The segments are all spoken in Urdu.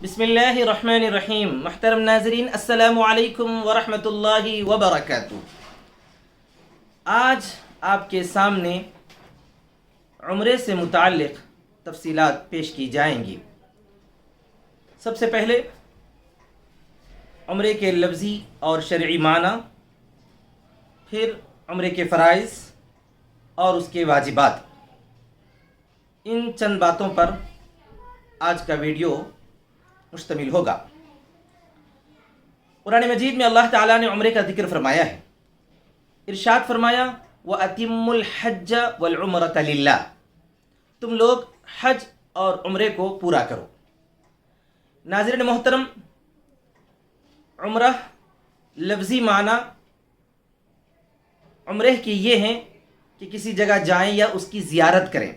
بسم اللہ الرحمن الرحیم. محترم ناظرین، السلام علیکم ورحمۃ اللہ وبرکاتہ. آج آپ کے سامنے عمرے سے متعلق تفصیلات پیش کی جائیں گی. سب سے پہلے عمرے کے لفظی اور شرعی معنی، پھر عمرے کے فرائض اور اس کے واجبات. ان چند باتوں پر آج کا ویڈیو مشتمل ہوگا. قرآن مجید میں اللہ تعالیٰ نے عمرے کا ذکر فرمایا ہے. ارشاد فرمایا وَأَتِمُّ الْحَجَّ وَالْعُمْرَةَ لِلَّهِ، تم لوگ حج اور عمرے کو پورا کرو. ناظرین محترم، عمرہ لفظی معنی عمرے کی یہ ہیں کہ کسی جگہ جائیں یا اس کی زیارت کریں،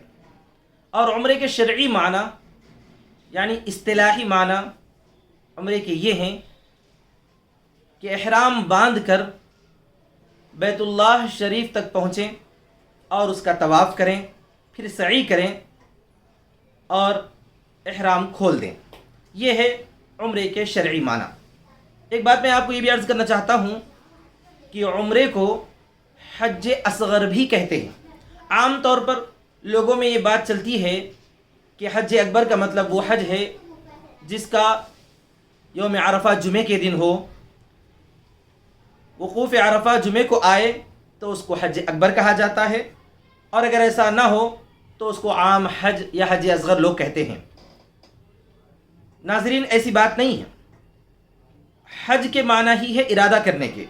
اور عمرے کے شرعی معنی یعنی اصطلاحی معنی عمرے کے یہ ہیں کہ احرام باندھ کر بیت اللہ شریف تک پہنچیں اور اس کا طواف کریں، پھر سعی کریں اور احرام کھول دیں. یہ ہے عمرے کے شرعی معنی. ایک بات میں آپ کو یہ بھی عرض کرنا چاہتا ہوں کہ عمرے کو حج اصغر بھی کہتے ہیں. عام طور پر لوگوں میں یہ بات چلتی ہے کہ حج اکبر کا مطلب وہ حج ہے جس کا یوم عرفہ جمعے کے دن ہو، وقوف عرفہ جمعے کو آئے تو اس کو حج اکبر کہا جاتا ہے، اور اگر ایسا نہ ہو تو اس کو عام حج یا حج اصغر لوگ کہتے ہیں. ناظرین، ایسی بات نہیں ہے. حج کے معنی ہی ہے ارادہ کرنے کے.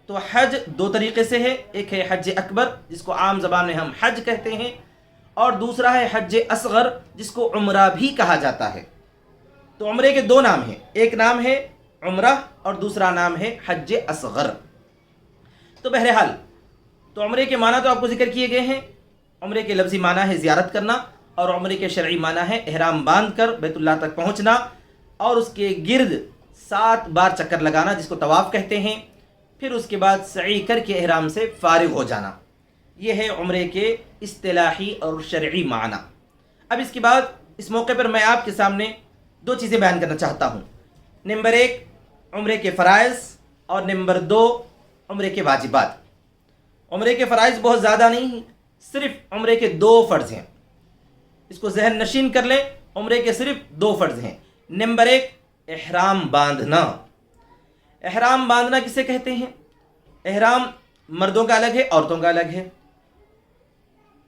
تو حج دو طریقے سے ہے. ایک ہے حج اکبر جس کو عام زبان میں ہم حج کہتے ہیں، اور دوسرا ہے حج اصغر جس کو عمرہ بھی کہا جاتا ہے. تو عمرے کے دو نام ہیں، ایک نام ہے عمرہ اور دوسرا نام ہے حج اصغر. تو بہرحال تو عمرے کے معنی تو آپ کو ذکر کیے گئے ہیں. عمرے کے لفظی معنی ہے زیارت کرنا، اور عمرے کے شرعی معنی ہے احرام باندھ کر بیت اللہ تک پہنچنا اور اس کے گرد 7 بار چکر لگانا جس کو طواف کہتے ہیں، پھر اس کے بعد سعی کر کے احرام سے فارغ ہو جانا. یہ ہے عمرے کے اصطلاحی اور شرعی معنی. اب اس کے بعد اس موقع پر میں آپ کے سامنے 2 چیزیں بیان کرنا چاہتا ہوں. نمبر 1 عمرے کے فرائض، اور نمبر 2 عمرے کے واجبات. عمرے کے فرائض بہت زیادہ نہیں ہیں، صرف عمرے کے 2 فرض ہیں. اس کو ذہن نشین کر لیں، عمرے کے صرف 2 فرض ہیں. نمبر 1 احرام باندھنا. احرام باندھنا کسے کہتے ہیں؟ احرام مردوں کا الگ ہے، عورتوں کا الگ ہے.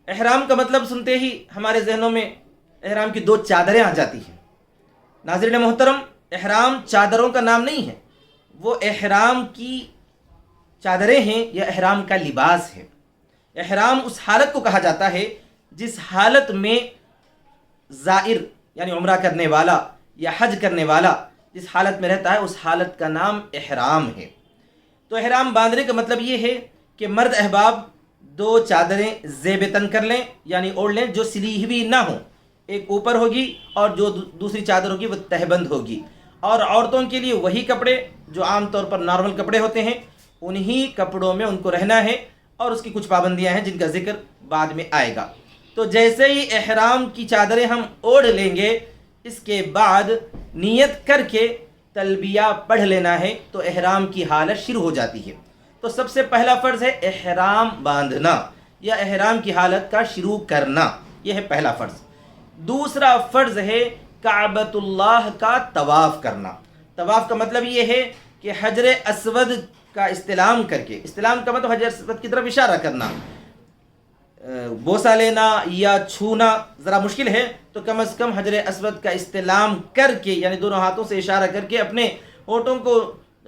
احرام کا مطلب سنتے ہی ہمارے ذہنوں میں احرام کی 2 چادریں آ جاتی ہیں. ناظرین محترم، احرام چادروں کا نام نہیں ہے، وہ احرام کی چادریں ہیں یا احرام کا لباس ہے. احرام اس حالت کو کہا جاتا ہے جس حالت میں زائر یعنی عمرہ کرنے والا یا حج کرنے والا جس حالت میں رہتا ہے اس حالت کا نام احرام ہے. تو احرام باندھنے کا مطلب یہ ہے کہ مرد احباب 2 چادریں زیب تن کر لیں یعنی اوڑھ لیں جو سلی ہوئی نہ ہوں. ایک اوپر ہوگی اور جو دوسری چادر ہوگی وہ تہبند ہوگی. اور عورتوں کے لیے وہی کپڑے جو عام طور پر نارمل کپڑے ہوتے ہیں، انہی کپڑوں میں ان کو رہنا ہے، اور اس کی کچھ پابندیاں ہیں جن کا ذکر بعد میں آئے گا. تو جیسے ہی احرام کی چادریں ہم اوڑھ لیں گے، اس کے بعد نیت کر کے تلبیہ پڑھ لینا ہے تو احرام کی حالت شروع ہو جاتی ہے. تو سب سے پہلا فرض ہے احرام باندھنا یا احرام کی حالت کا شروع کرنا. یہ ہے پہلا فرض. دوسرا فرض ہے کعبۃ اللہ کا طواف کرنا. طواف کا مطلب یہ ہے کہ حجر اسود کا استلام کر کے، استلام کا مطلب حجر اسود کی طرف اشارہ کرنا. بوسہ لینا یا چھونا ذرا مشکل ہے، تو کم از کم حجر اسود کا استلام کر کے یعنی دونوں ہاتھوں سے اشارہ کر کے اپنے ہونٹوں کو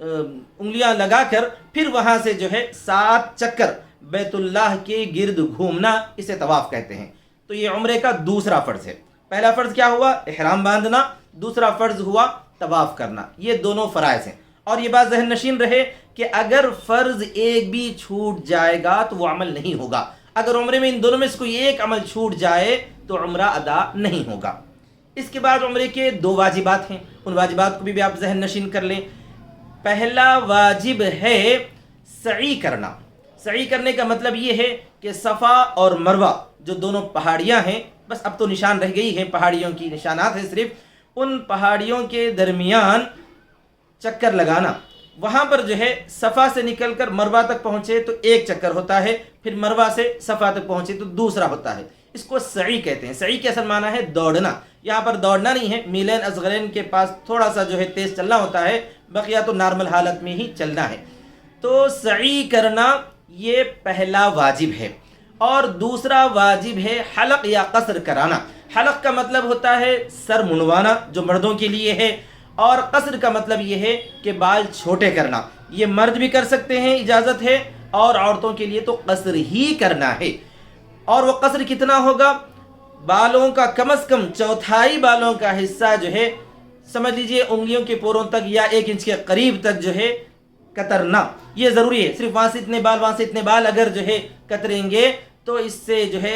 انگلیاں لگا کر پھر وہاں سے جو ہے 7 چکر بیت اللہ کے گرد گھومنا، اسے طواف کہتے ہیں. تو یہ عمرے کا دوسرا فرض ہے. پہلا فرض کیا ہوا؟ احرام باندھنا. دوسرا فرض ہوا طواف کرنا. یہ دونوں فرائض ہیں. اور یہ بات ذہن نشین رہے کہ اگر فرض ایک بھی چھوٹ جائے گا تو وہ عمل نہیں ہوگا. اگر عمرے میں ان دونوں میں سے کوئی ایک عمل چھوٹ جائے تو عمرہ ادا نہیں ہوگا. اس کے بعد عمرے کے 2 واجبات ہیں. ان واجبات کو بھی آپ ذہن نشین کر لیں. پہلا واجب ہے سعی کرنا. سعی کرنے کا مطلب یہ ہے کہ صفا اور مروہ جو دونوں پہاڑیاں ہیں، بس اب تو نشان رہ گئی ہیں، پہاڑیوں کی نشانات ہیں صرف، ان پہاڑیوں کے درمیان چکر لگانا. وہاں پر جو ہے صفا سے نکل کر مروہ تک پہنچے تو ایک چکر ہوتا ہے، پھر مروہ سے صفا تک پہنچے تو دوسرا ہوتا ہے. اس کو سعی کہتے ہیں. سعی کے اصل معنی ہے دوڑنا. یہاں پر دوڑنا نہیں ہے، میلین اصغرین کے پاس تھوڑا سا جو ہے تیز چلنا ہوتا ہے، بقیہ تو نارمل حالت میں ہی چلنا ہے. تو سعی کرنا یہ پہلا واجب ہے. اور دوسرا واجب ہے حلق یا قصر کرانا. حلق کا مطلب ہوتا ہے سر منڈوانا، جو مردوں کے لیے ہے، اور قصر کا مطلب یہ ہے کہ بال چھوٹے کرنا. یہ مرد بھی کر سکتے ہیں، اجازت ہے، اور عورتوں کے لیے تو قصر ہی کرنا ہے. اور وہ قصر کتنا ہوگا؟ بالوں کا کم از کم چوتھائی بالوں کا حصہ جو ہے سمجھ لیجئے انگلیوں کے پوروں تک یا 1 انچ کے قریب تک جو ہے کترنا. یہ ضروری ہے. صرف وہاں سے اتنے بال وہاں سے اتنے بال اگر جو ہے کتریں گے تو اس سے جو ہے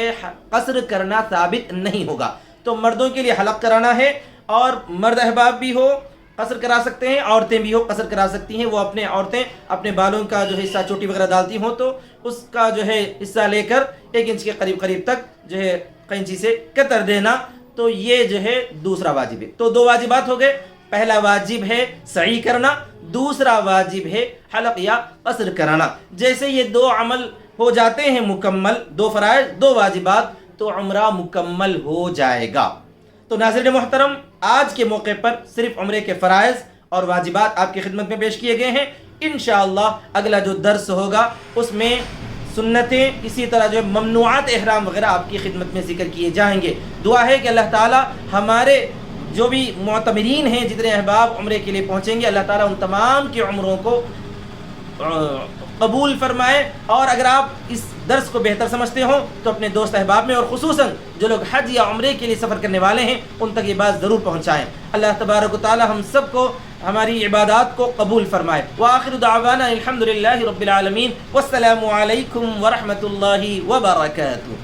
قصر کرنا ثابت نہیں ہوگا. تو مردوں کے لیے حلق کرانا ہے، اور مرد احباب بھی ہو قصر کرا سکتے ہیں، عورتیں بھی ہو قصر کرا سکتی ہیں. وہ عورتیں اپنے بالوں کا جو ہے حصہ چوٹی وغیرہ ڈالتی ہوں تو اس کا جو ہے حصہ لے کر 1 انچ کے قریب تک جو ہے قینچی سے کتر دینا. تو یہ جو ہے دوسرا واجب ہے. تو 2 واجبات ہو گئے. پہلا واجب ہے سعی کرنا، دوسرا واجب ہے حلق یا قصر کرانا. جیسے یہ 2 عمل ہو جاتے ہیں مکمل، 2 فرائض 2 واجبات، تو عمرہ مکمل ہو جائے گا. تو ناظرین محترم، آج کے موقع پر صرف عمرے کے فرائض اور واجبات آپ کی خدمت میں پیش کیے گئے ہیں. انشاءاللہ اگلا جو درس ہوگا اس میں سنتیں، اسی طرح جو ممنوعات احرام وغیرہ آپ کی خدمت میں ذکر کیے جائیں گے. دعا ہے کہ اللہ تعالی ہمارے جو بھی معتمرین ہیں، جتنے احباب عمرے کے لیے پہنچیں گے، اللہ تعالی ان تمام کی عمروں کو قبول فرمائے. اور اگر آپ اس درس کو بہتر سمجھتے ہوں تو اپنے دوست احباب میں، اور خصوصاً جو لوگ حج یا عمرے کے لیے سفر کرنے والے ہیں، ان تک یہ بات ضرور پہنچائیں. اللہ تبارک و تعالی ہم سب کو ہماری عبادات کو قبول فرمائے. وآخر دعوانا الحمدللہ رب العالمین، والسلام علیکم ورحمۃ اللہ وبرکاتہ.